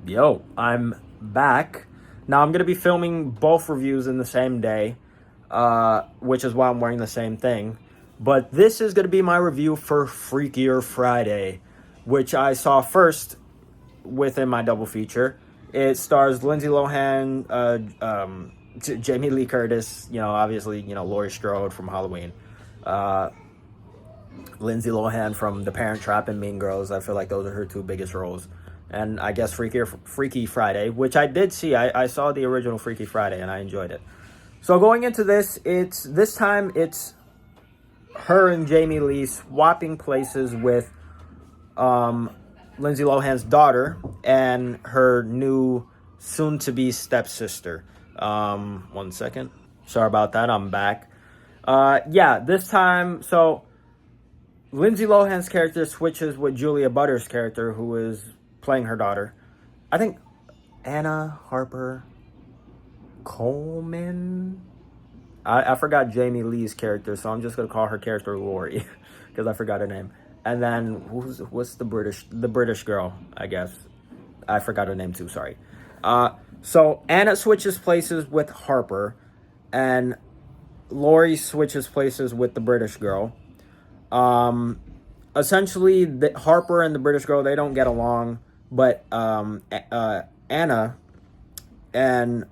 Yo, I'm back. Now I'm gonna be filming both reviews in the same day, which is why I'm wearing the same thing. But this is gonna be my review for Freakier Friday, which I saw first within my double feature. It stars Lindsay Lohan, Jamie Lee Curtis, obviously, Laurie Strode from Halloween, uh, Lindsay Lohan from The Parent Trap and Mean Girls. I feel like those are her two biggest roles. And I guess Freaky Friday, which I did see. I saw the original Freaky Friday and I enjoyed it. So going into this time it's her and Jamie Lee swapping places with Lindsay Lohan's daughter and her new soon-to-be stepsister. One second. Sorry about that. I'm back. This time, so Lindsay Lohan's character switches with Julia Butters' character, who is playing her daughter. I think Anna Harper Coleman. I forgot Jamie Lee's character, so I'm just gonna call her character Lori because I forgot her name. And then what's the British girl? I guess I forgot her name too. Sorry. So Anna switches places with Harper, and Lori switches places with the British girl. Essentially, Harper and the British girl, they don't get along, but Anna and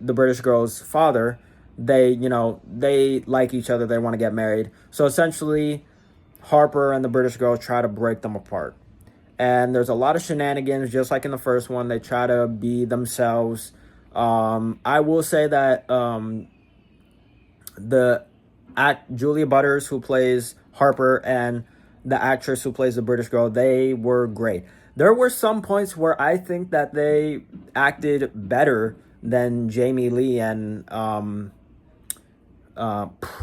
the British girl's father, they like each other. They want to get married. So essentially, Harper and the British girl try to break them apart. And there's a lot of shenanigans, just like in the first one. They try to be themselves. I will say that Julia Butters, who plays Harper, and the actress who plays the British girl, they were great. There were some points where I think that they acted better than Jamie Lee and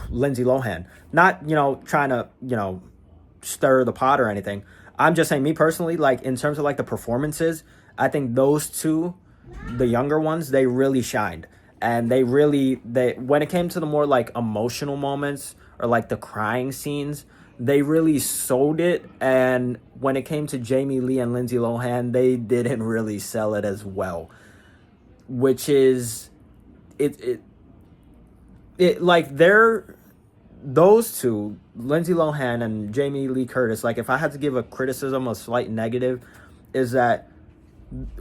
Lindsay Lohan. Not, trying to, stir the pot or anything. I'm just saying, me personally, like, in terms of, like, the performances, I think those two, the younger ones, they really shined. And they when it came to the more, like, emotional moments or, like, the crying scenes, they really sold it. And when it came to Jamie Lee and Lindsay Lohan, they didn't really sell it as well. Which is, those two, Lindsay Lohan and Jamie Lee Curtis, like, if I had to give a criticism, a slight negative, is that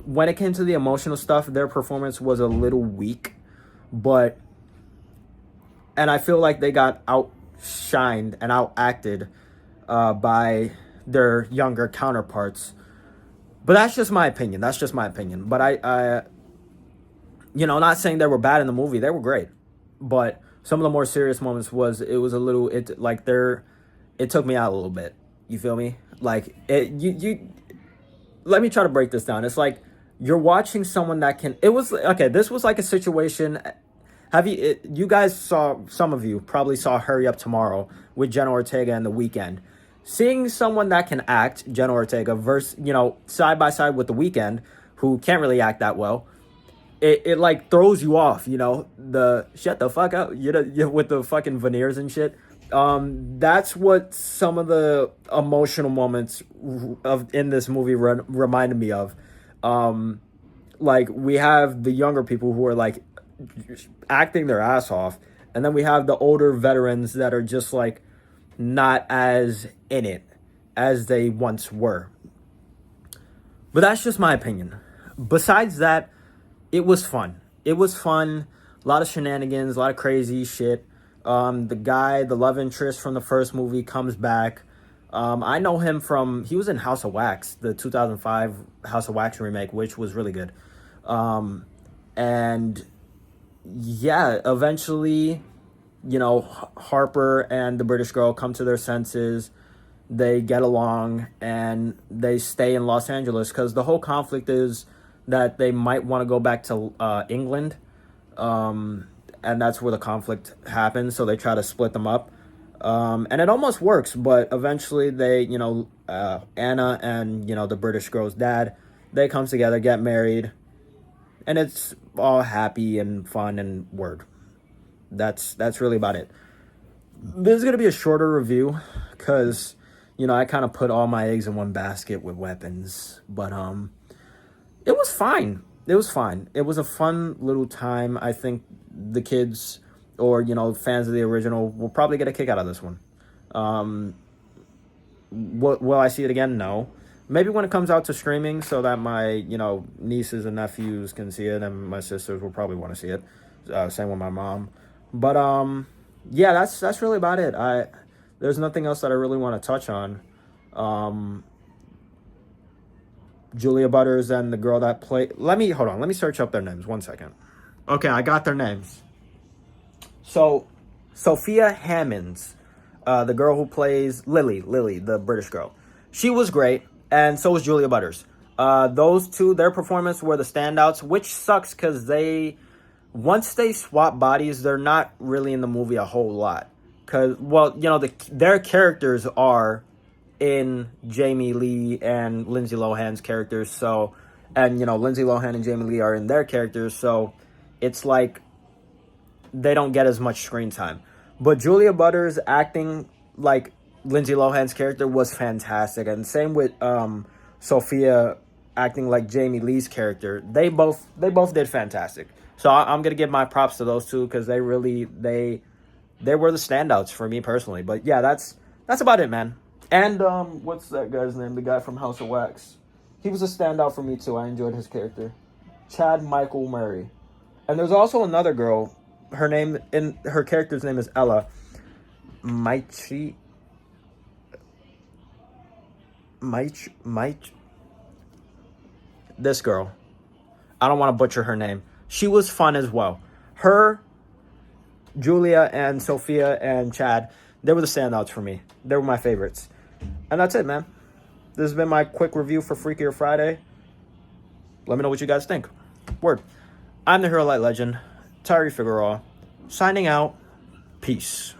when it came to the emotional stuff, their performance was a little weak. And I feel like they got outshined and outacted by their younger counterparts. But that's just my opinion. But I not saying they were bad in the movie. They were great. But some of the more serious moments it took me out a little bit. You feel me? Like, let me try to break this down. It's like you're watching someone this was like a situation. You guys some of you probably saw Hurry Up Tomorrow with Jenna Ortega and The Weeknd. Seeing someone that can act, Jenna Ortega, versus, side by side with The Weeknd, who can't really act that well, it like throws you off, the shut the fuck up, with the fucking veneers and shit. That's what some of the emotional moments in this movie reminded me of. Like, we have the younger people who are like acting their ass off, and then we have the older veterans that are just like not as in it as they once were. But that's just my opinion. Besides that, it was fun. A lot of shenanigans, a lot of crazy shit. The love interest from the first movie, comes back. I know him he was in House of Wax, the 2005 House of Wax remake, which was really good. And yeah, eventually, Harper and the British girl come to their senses. They get along and they stay in Los Angeles because the whole conflict is that they might want to go back to England. And that's where the conflict happens. So they try to split them up. And it almost works, but eventually they, Anna and, the British girl's dad, they come together, get married, and it's all happy and fun and word. That's really about it. This is going to be a shorter review because, I kind of put all my eggs in one basket with weapons. But It was fine. It was fine. It was a fun little time. I think the kids or, fans of the original will probably get a kick out of this one. Um, will I see it again? No. Maybe when it comes out to streaming so that my, nieces and nephews can see it, and my sisters will probably want to see it. Same with my mom. But yeah, that's really about it. There's nothing else that I really want to touch on. Um, Julia Butters and the girl that played. Hold on. Let me search up their names. 1 second. Okay, I got their names. So, Sophia Hammonds, the girl who plays Lily, the British girl, she was great, and so was Julia Butters. Those two, their performance were the standouts, which sucks because once they swap bodies, they're not really in the movie a whole lot. Because, their characters are in Jamie Lee and Lindsay Lohan's characters. So, and Lindsay Lohan and Jamie Lee are in their characters. So, it's like they don't get as much screen time. But Julia Butters acting like Lindsay Lohan's character was fantastic, and same with Sophia acting like Jamie Lee's character. They both did fantastic. So I'm gonna give my props to those two because they were the standouts for me personally. But yeah, that's about it, man. And what's that guy's name? The guy from House of Wax. He was a standout for me too. I enjoyed his character, Chad Michael Murray. And there's also another girl. Her character's name is Ella. Maichi. This girl. I don't want to butcher her name. She was fun as well. Her, Julia, and Sophia, and Chad, they were the standouts for me. They were my favorites. And that's it, man. This has been my quick review for Freakier Friday. Let me know what you guys think. Word. I'm the Hero Light Legend, Tyree Figueroa, signing out. Peace.